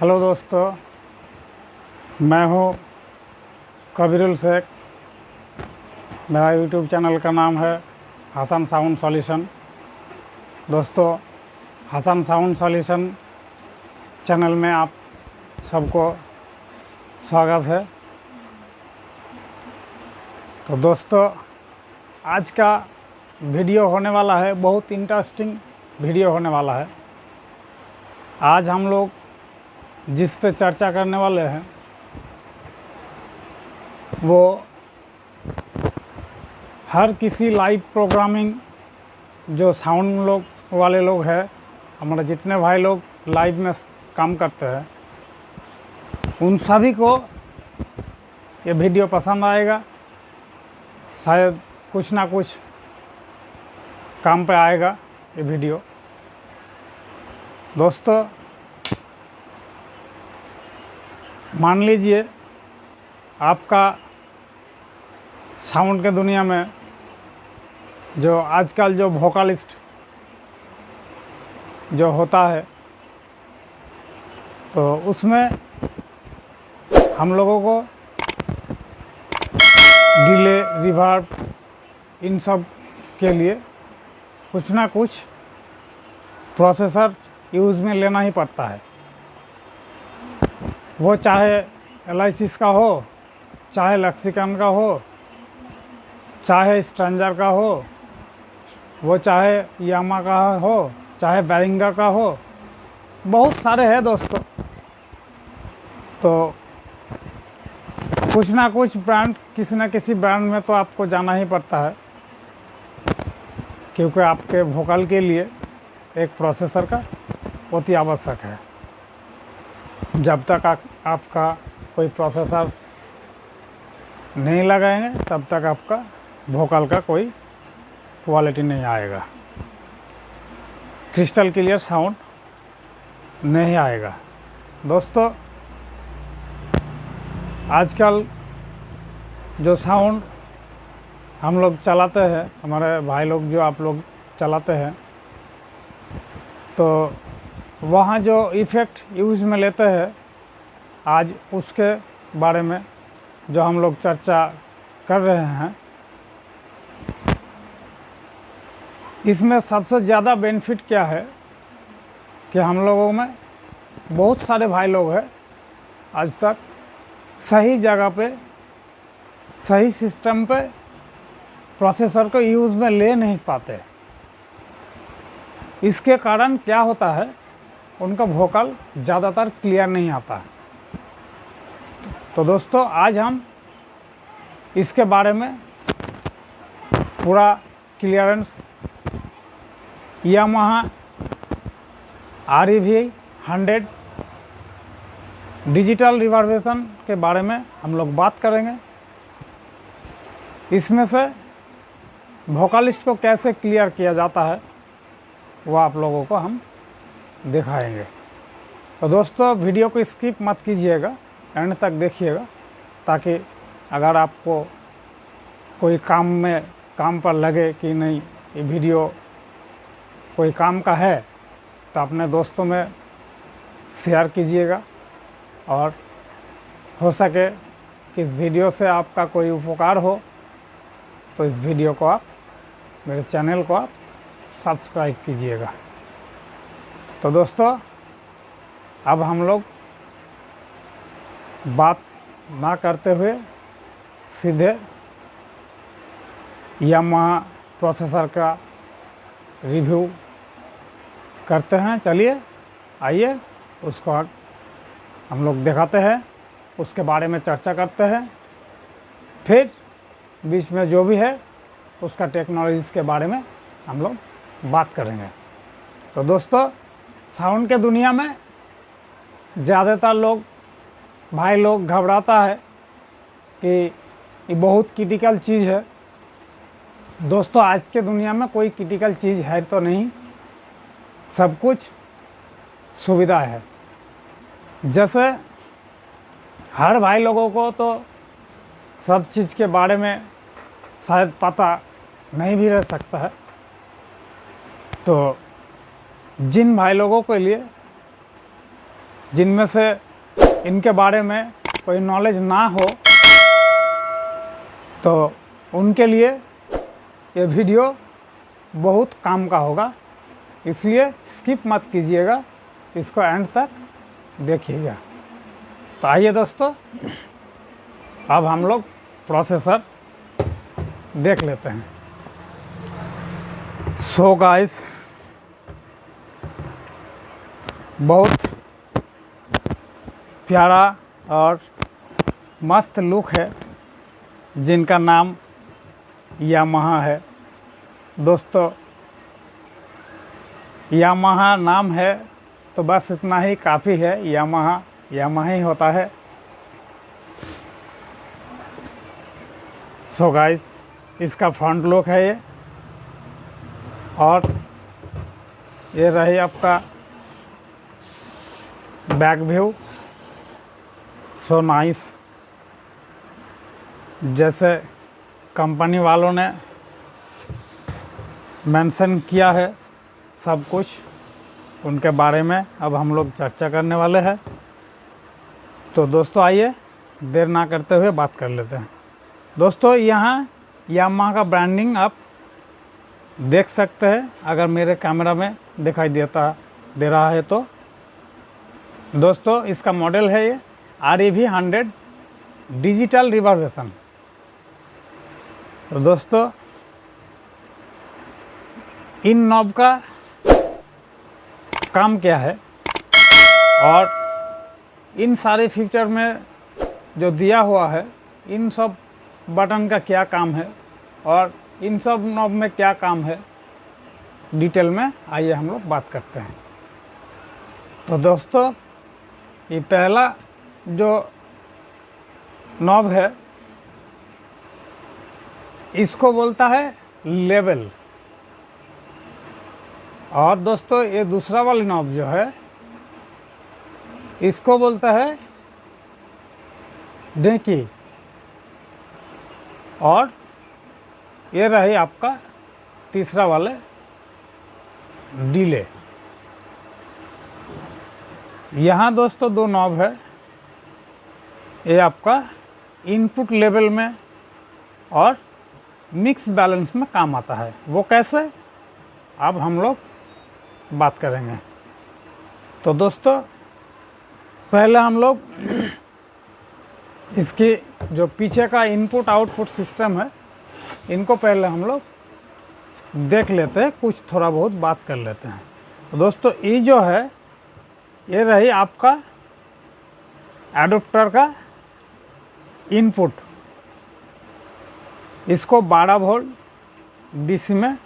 Hello दोस्तों, मैं हूँ कबीरुल शेख। मेरा यूट्यूब चैनल का नाम है हसन साउंड सॉल्यूशन। दोस्तों, हसन साउंड सॉल्यूशन चैनल में आप सबको स्वागत है। तो दोस्तों, आज का वीडियो होने वाला है, बहुत इंटरेस्टिंग वीडियो होने वाला है। आज हम लोग जिस पे चर्चा करने वाले हैं वो हर किसी लाइव प्रोग्रामिंग जो साउंड वाले लोग हैं, हमारे जितने भाई लोग लाइव में काम करते हैं, उन सभी को ये वीडियो पसंद आएगा। शायद कुछ ना कुछ काम पे आएगा ये वीडियो। दोस्तों, मान लीजिए आपका साउंड के दुनिया में जो आजकल जो वोकलिस्ट जो होता है, तो उसमें हम लोगों को डिले, रिवर्ब, इन सब के लिए कुछ ना कुछ प्रोसेसर यूज़ में लेना ही पड़ता है। वो चाहे एलाइसिस का हो, चाहे लेक्सिकन का हो, चाहे स्ट्रेंजर का हो, वो चाहे यामा का हो, चाहे बैरिंगर का हो, बहुत सारे हैं दोस्तों। तो कुछ ना कुछ ब्रांड, किसी न किसी ब्रांड में तो आपको जाना ही पड़ता है, क्योंकि आपके वोकल के लिए एक प्रोसेसर का बहुत ही आवश्यक है। जब तक आपका कोई प्रोसेसर नहीं लगाएंगे तब तक आपका वोकल का कोई क्वालिटी नहीं आएगा, क्रिस्टल क्लियर साउंड नहीं आएगा। दोस्तों, आजकल जो साउंड हम लोग चलाते हैं, हमारे भाई लोग जो आप लोग चलाते हैं, तो वहाँ जो इफ़ेक्ट यूज़ में लेते हैं, आज उसके बारे में जो हम लोग चर्चा कर रहे हैं। इसमें सबसे ज़्यादा बेनिफिट क्या है कि हम लोगों में बहुत सारे भाई लोग हैं आज तक सही जगह पे, सही सिस्टम पे प्रोसेसर को यूज़ में ले नहीं पाते। इसके कारण क्या होता है, उनका वोकल ज़्यादातर क्लियर नहीं आता है। तो दोस्तों, आज हम इसके बारे में पूरा क्लियरेंस यामाहा REV 100 डिजिटल रिवर्बेशन के बारे में हम लोग बात करेंगे। इसमें से वोकलिस्ट को कैसे क्लियर किया जाता है वो आप लोगों को हम दिखाएंगे। तो दोस्तों, वीडियो को स्किप मत कीजिएगा, एंड तक देखिएगा, ताकि अगर आपको कोई काम पर लगे कि नहीं ये वीडियो कोई काम का है, तो अपने दोस्तों में शेयर कीजिएगा। और हो सके कि इस वीडियो से आपका कोई उपकार हो तो इस वीडियो को आप, मेरे चैनल को आप सब्सक्राइब कीजिएगा। तो दोस्तों, अब हम लोग बात ना करते हुए सीधे यामाहा प्रोसेसर का रिव्यू करते हैं। चलिए, आइए उसको हम लोग दिखाते हैं, उसके बारे में चर्चा करते हैं, फिर बीच में जो भी है उसका टेक्नोलॉजीज़ के बारे में हम लोग बात करेंगे। तो दोस्तों, साउंड के दुनिया में ज़्यादातर लोग, भाई लोग घबराता है कि ये बहुत क्रिटिकल चीज़ है। दोस्तों, आज के दुनिया में कोई क्रिटिकल चीज़ है तो नहीं, सब कुछ सुविधा है। जैसे हर भाई लोगों को तो सब चीज़ के बारे में शायद पता नहीं भी रह सकता है, तो जिन भाई लोगों के लिए जिनमें से इनके बारे में कोई नॉलेज ना हो तो उनके लिए ये वीडियो बहुत काम का होगा, इसलिए स्किप मत कीजिएगा, इसको एंड तक देखिएगा। तो आइए दोस्तों, अब हम लोग प्रोसेसर देख लेते हैं। सो गाइस, बहुत प्यारा और मस्त लुक है, जिनका नाम यामाहा है। दोस्तों, यामाहा नाम है तो बस इतना ही काफ़ी है। यामाहा यामाहा ही होता है। सो गाइस, इसका फ्रंट लुक है ये, और ये रही आपका बैक व्यू। सो नाइस, जैसे कंपनी वालों ने मेंशन किया है सब कुछ, उनके बारे में अब हम लोग चर्चा करने वाले हैं। तो दोस्तों आइए, देर ना करते हुए बात कर लेते हैं। दोस्तों, यहाँ यामाहा का ब्रांडिंग आप देख सकते हैं, अगर मेरे कैमरा में दिखाई दे रहा है तो। दोस्तों, इसका मॉडल है ये REV 100 डिजिटल रिवर्वेशन। तो दोस्तों, इन नॉब का काम क्या है और इन सारे फीचर में जो दिया हुआ है, इन सब बटन का क्या काम है और इन सब नॉब में क्या काम है, डिटेल में आइए हम लोग बात करते हैं। तो दोस्तों, ये पहला जो नॉब है, इसको बोलता है लेवल। और दोस्तों, ये दूसरा वाली नॉब जो है, इसको बोलता है डेकी। और ये रही आपका तीसरा वाले डिले। यहाँ दोस्तों दो नॉब है, ये आपका इनपुट लेवल में और मिक्स बैलेंस में काम आता है। वो कैसे, अब हम लोग बात करेंगे। तो दोस्तों, पहले हम लोग इसकी जो पीछे का इनपुट आउटपुट सिस्टम है, इनको पहले हम लोग देख लेते हैं, कुछ थोड़ा बहुत बात कर लेते हैं। तो दोस्तों, ये जो है, ये रही आपका एडाप्टर का इनपुट। इसको 12 वोल्ट DC में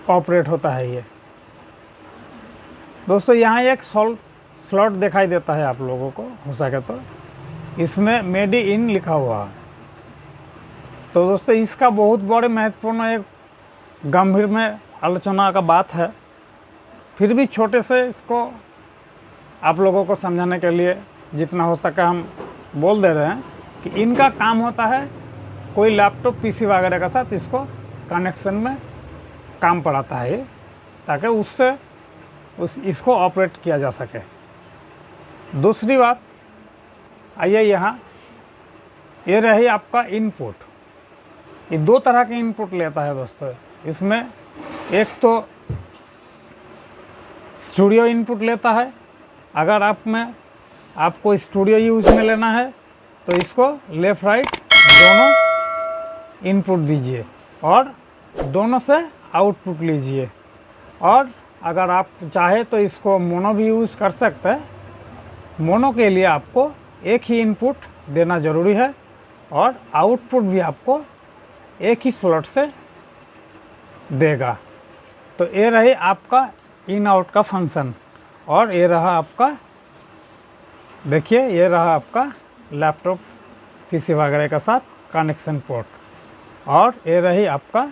ऑपरेट होता है ये। दोस्तों, यहाँ एक स्लॉट दिखाई देता है आप लोगों को, हो सके तो इसमें मेड इन लिखा हुआ है। तो दोस्तों, इसका बहुत बड़े महत्वपूर्ण एक गंभीर में आलोचना का बात है। फिर भी छोटे से इसको आप लोगों को समझाने के लिए जितना हो सके हम बोल दे रहे हैं कि इनका काम होता है कोई लैपटॉप PC वगैरह के साथ इसको कनेक्शन में काम पड़ाता है ये, ताकि उससे इसको ऑपरेट किया जा सके। दूसरी बात, आइए यहाँ, ये रही आपका इनपुट। ये दो तरह के इनपुट लेता है दोस्तों। इसमें एक तो स्टूडियो इनपुट लेता है। अगर आपको स्टूडियो यूज में लेना है तो इसको लेफ़्ट राइट दोनों इनपुट दीजिए और दोनों से आउटपुट लीजिए। और अगर आप चाहे तो इसको मोनो भी यूज़ कर सकते हैं। मोनो के लिए आपको एक ही इनपुट देना ज़रूरी है और आउटपुट भी आपको एक ही स्लॉट से देगा। तो ये रही आपका इन आउट का फंक्शन। और ये रहा आपका, देखिए, ये रहा आपका लैपटॉप PC वगैरह के साथ कनेक्शन पोर्ट। और ये रही आपका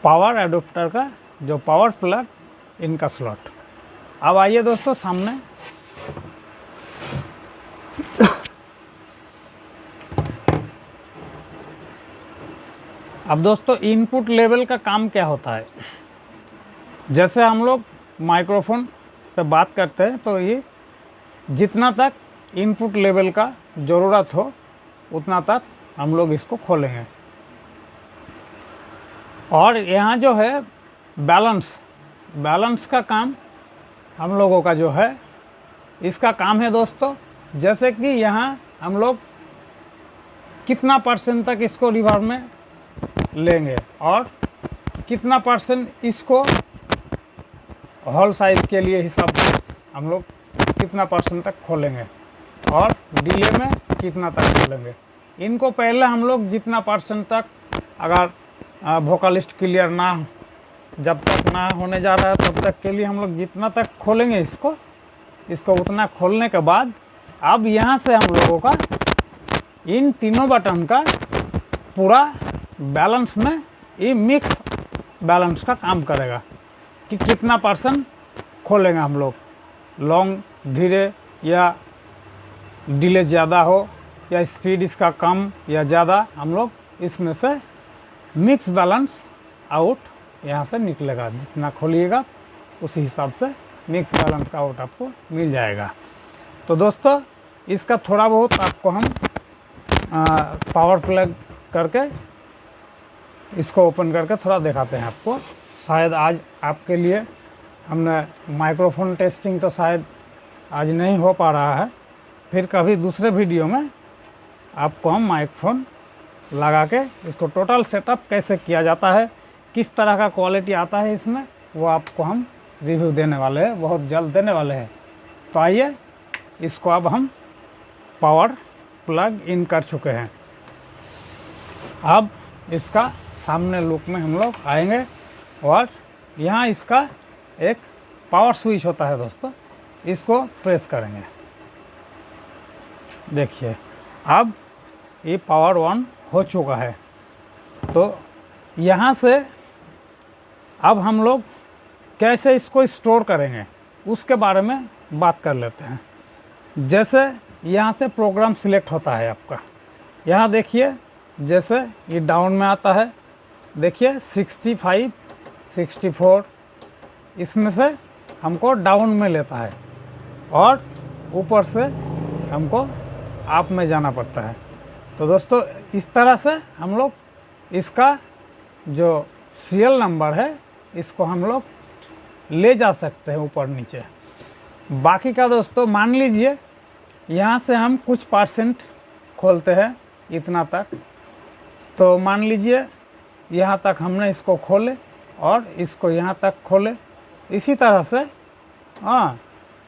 पावर एडाप्टर का जो पावर प्लग इनका स्लॉट। अब आइए दोस्तों सामने, अब दोस्तों इनपुट लेवल का काम क्या होता है। जैसे हम लोग माइक्रोफोन पे बात करते हैं तो ये जितना तक इनपुट लेवल का ज़रूरत हो उतना तक हम लोग इसको खोलेंगे। और यहाँ जो है बैलेंस का काम हम लोगों का जो है, इसका काम है दोस्तों, जैसे कि यहाँ हम लोग कितना परसेंट तक इसको रिवर्ब में लेंगे और कितना परसेंट इसको हॉल साइज के लिए हिसाब से हम लोग कितना परसेंट तक खोलेंगे और डिले में कितना तक खोलेंगे। इनको पहले हम लोग जितना परसेंट तक, अगर वोकलिस्ट क्लियर ना, जब तक ना होने जा रहा है तब तक के लिए हम लोग जितना तक खोलेंगे इसको उतना खोलने के बाद अब यहाँ से हम लोगों का इन तीनों बटन का पूरा बैलेंस में ये मिक्स बैलेंस का काम करेगा कि कितना परसेंट खोलेंगे हम लोग, लॉन्ग, धीरे या डिले ज़्यादा हो या स्पीड इसका कम या ज़्यादा, हम लोग इसमें से मिक्स बैलेंस आउट यहाँ से निकलेगा। जितना खोलिएगा उसी हिसाब से मिक्स बैलेंस का आउट आपको मिल जाएगा। तो दोस्तों इसका थोड़ा बहुत आपको हम पावर प्लग करके इसको ओपन करके थोड़ा दिखाते हैं आपको। शायद आज आपके लिए हमने माइक्रोफोन टेस्टिंग तो शायद आज नहीं हो पा रहा है, फिर कभी दूसरे वीडियो में आपको हम माइक्रोफोन लगा के इसको टोटल सेटअप कैसे किया जाता है, किस तरह का क्वालिटी आता है इसमें, वो आपको हम रिव्यू देने वाले हैं, बहुत जल्द देने वाले हैं। तो आइए इसको अब हम पावर प्लग इन कर चुके हैं। अब इसका सामने लुक में हम लोग आएंगे और यहाँ इसका एक पावर स्विच होता है दोस्तों, इसको प्रेस करेंगे। देखिए अब ये पावर ऑन हो चुका है। तो यहाँ से अब हम लोग कैसे इसको स्टोर करेंगे उसके बारे में बात कर लेते हैं। जैसे यहाँ से प्रोग्राम सिलेक्ट होता है आपका, यहाँ देखिए जैसे ये डाउन में आता है, देखिए 65, 64, इसमें से हमको डाउन में लेता है और ऊपर से हमको अप में जाना पड़ता है। तो दोस्तों इस तरह से हम लोग इसका जो सीरियल नंबर है इसको हम लोग ले जा सकते हैं ऊपर नीचे। बाकी का दोस्तों मान लीजिए यहाँ से हम कुछ परसेंट खोलते हैं इतना तक, तो मान लीजिए यहाँ तक हमने इसको खोले और इसको यहाँ तक खोले, इसी तरह से हाँ,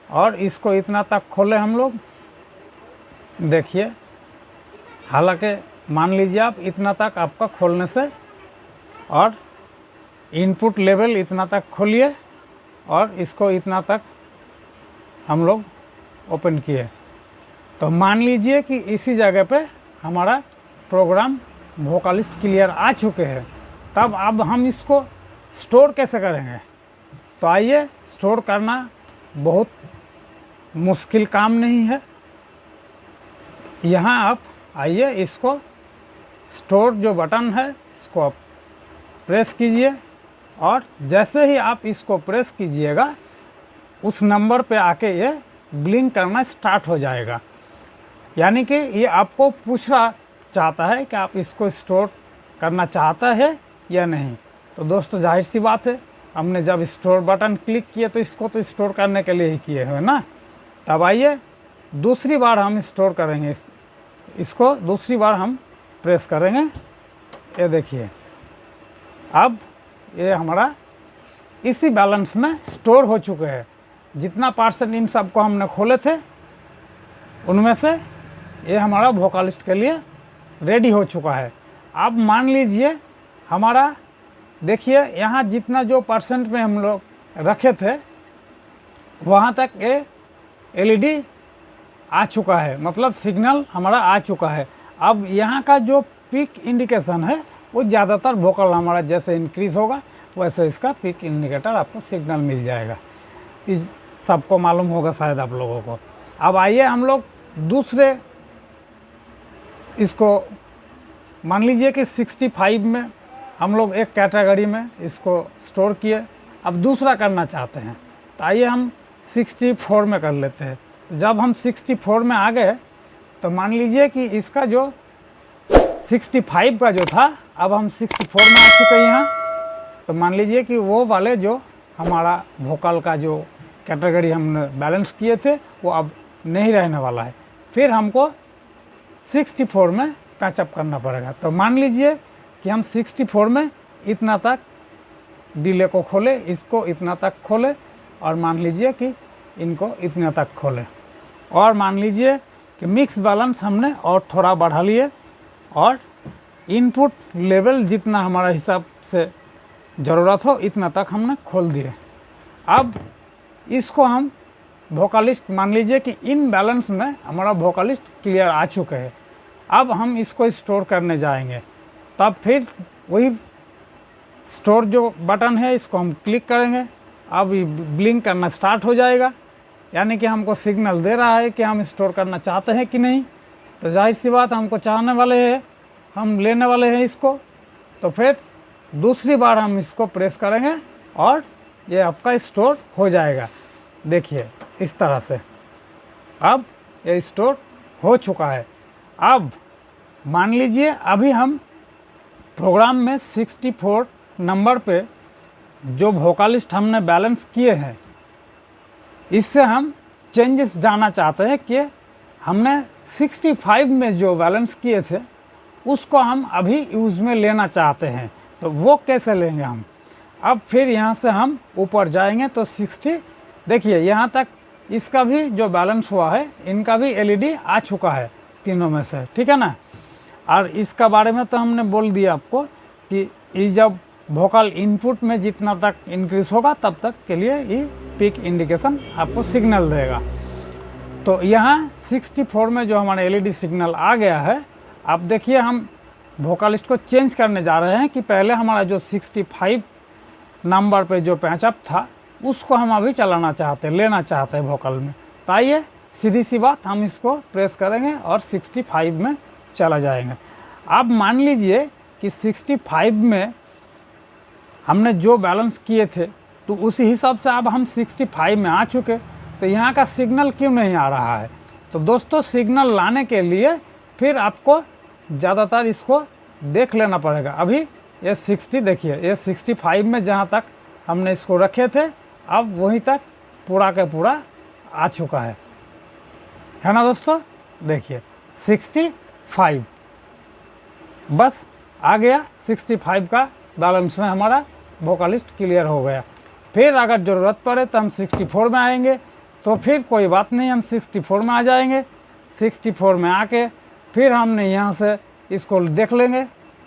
और इसको इतना तक खोले हम लोग। देखिए हालांकि मान लीजिए आप इतना तक आपका खोलने से, और इनपुट लेवल इतना तक खोलिए और इसको इतना तक हम लोग ओपन किए, तो मान लीजिए कि इसी जगह पे हमारा प्रोग्राम वोकलिस्ट क्लियर आ चुके हैं। तब अब हम इसको स्टोर कैसे करेंगे? तो आइए, स्टोर करना बहुत मुश्किल काम नहीं है। यहाँ आप आइए, इसको स्टोर जो बटन है इसको आप प्रेस कीजिए और जैसे ही आप इसको प्रेस कीजिएगा उस नंबर पे आके ये ब्लिंक करना स्टार्ट हो जाएगा। यानी कि ये आपको पूछना चाहता है कि आप इसको स्टोर करना चाहता है या नहीं। तो दोस्तों जाहिर सी बात है, हमने जब स्टोर बटन क्लिक किए तो इसको तो स्टोर करने के लिए ही किए है ना। तब आइए दूसरी बार हम स्टोर करेंगे, इसको दूसरी बार हम प्रेस करेंगे। ये देखिए अब ये हमारा इसी बैलेंस में स्टोर हो चुके हैं। जितना परसेंट इन सबको हमने खोले थे उनमें से ये हमारा वोकलिस्ट के लिए रेडी हो चुका है। अब मान लीजिए हमारा, देखिए यहाँ जितना जो परसेंट में हम लोग रखे थे वहाँ तक ये एलईडी आ चुका है, मतलब सिग्नल हमारा आ चुका है। अब यहाँ का जो पिक इंडिकेशन है वो ज़्यादातर वोकल हमारा जैसे इंक्रीज़ होगा वैसे इसका पिक इंडिकेटर आपको सिग्नल मिल जाएगा। इस सबको मालूम होगा शायद आप लोगों को। अब आइए हम लोग दूसरे, इसको मान लीजिए कि 65 में हम लोग एक कैटेगरी में इसको स्टोर किए, अब दूसरा करना चाहते हैं। तो आइए हम 64 में कर लेते हैं। जब हम 64 में आ गए तो मान लीजिए कि इसका जो 65 का जो था, अब हम 64 में आ चुके हैं यहाँ। तो मान लीजिए कि वो वाले जो हमारा वोकल का जो कैटेगरी हमने बैलेंस किए थे वो अब नहीं रहने वाला है, फिर हमको 64 में पैचअप करना पड़ेगा। तो मान लीजिए कि हम 64 में इतना तक डिले को खोले, इसको इतना तक खोले, और मान लीजिए कि इनको इतना तक खोले, और मान लीजिए कि मिक्स बैलेंस हमने और थोड़ा बढ़ा लिए, और इनपुट लेवल जितना हमारा हिसाब से ज़रूरत हो इतना तक हमने खोल दिए। अब इसको हम वोकलिस्ट, मान लीजिए कि इन बैलेंस में हमारा वोकलिस्ट क्लियर आ चुके हैं। अब हम इसको स्टोर करने जाएंगे, तब फिर वही स्टोर जो बटन है इसको हम क्लिक करेंगे। अब ये ब्लिंक करना स्टार्ट हो जाएगा, यानी कि हमको सिग्नल दे रहा है कि हम स्टोर करना चाहते हैं कि नहीं। तो जाहिर सी बात हमको चाहने वाले हैं, हम लेने वाले हैं इसको। तो फिर दूसरी बार हम इसको प्रेस करेंगे और ये आपका स्टोर हो जाएगा। देखिए इस तरह से अब ये स्टोर हो चुका है। अब मान लीजिए अभी हम प्रोग्राम में 64 नंबर पे जो वोकलिस्ट हमने बैलेंस किए हैं, इससे हम चेंजेस जाना चाहते हैं कि हमने 65 में जो बैलेंस किए थे उसको हम अभी यूज़ में लेना चाहते हैं। तो वो कैसे लेंगे हम? अब फिर यहाँ से हम ऊपर जाएंगे तो 60, देखिए यहाँ तक इसका भी जो बैलेंस हुआ है, इनका भी एलईडी आ चुका है तीनों में से, ठीक है ना। और इसका बारे में तो हमने बोल दिया आपको कि ये जब वोकल इनपुट में जितना तक इंक्रीज होगा तब तक के लिए ये पिक इंडिकेशन आपको सिग्नल देगा। तो यहाँ 64 में जो हमारा एलईडी सिग्नल आ गया है, अब देखिए हम वोकलिस्ट को चेंज करने जा रहे हैं कि पहले हमारा जो 65 नंबर पे जो पैचअप था उसको हम अभी चलाना चाहते हैं, लेना चाहते हैं वोकल में। तो आइए सीधी सी बात, हम इसको प्रेस करेंगे और 65 में चला जाएंगे। अब मान लीजिए कि 65 में हमने जो बैलेंस किए थे तो उसी हिसाब से अब हम 65 में आ चुके, तो यहाँ का सिग्नल क्यों नहीं आ रहा है? तो दोस्तों सिग्नल लाने के लिए फिर आपको ज़्यादातर इसको देख लेना पड़ेगा। अभी ये 60, देखिए ये 65 में जहाँ तक हमने इसको रखे थे अब वहीं तक पूरा का पूरा आ चुका है ना दोस्तों। देखिए 65 बस आ गया, 65 का बैलेंस में हमारा वोकलिस्ट क्लियर हो गया। फिर अगर ज़रूरत पड़े तो हम 64 में आएंगे, तो फिर कोई बात नहीं, हम 64 में आ जाएंगे। 64 में आके फिर हमने यहाँ से इसको देख लेंगे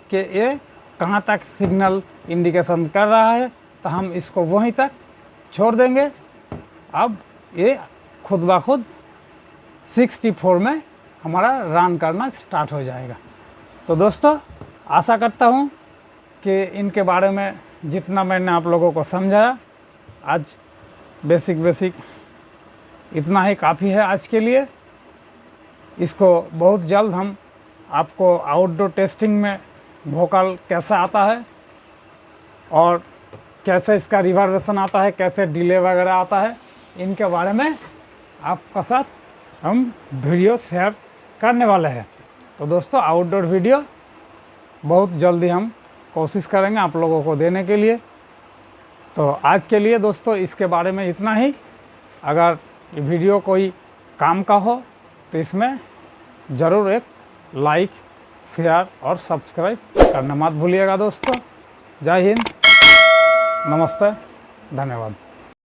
कि ये कहाँ तक सिग्नल इंडिकेशन कर रहा है, तो हम इसको वहीं तक छोड़ देंगे। अब ये खुद ब खुद 64 में हमारा रन करना स्टार्ट हो जाएगा। तो दोस्तों आशा करता हूँ कि इनके बारे में जितना मैंने आप लोगों को समझाया, आज बेसिक इतना ही काफ़ी है आज के लिए। इसको बहुत जल्द हम आपको आउटडोर टेस्टिंग में वोकल कैसा आता है और कैसे इसका रिवर्बरेशन आता है, कैसे डिले वगैरह आता है, इनके बारे में आपका साथ हम वीडियो शेयर करने वाले हैं। तो दोस्तों आउटडोर वीडियो बहुत जल्दी हम कोशिश करेंगे आप लोगों को देने के लिए। तो आज के लिए दोस्तों इसके बारे में इतना ही। अगर ये वीडियो कोई काम का हो तो इसमें ज़रूर एक लाइक, शेयर और सब्सक्राइब करना मत भूलिएगा दोस्तों। जय हिंद, नमस्ते, धन्यवाद।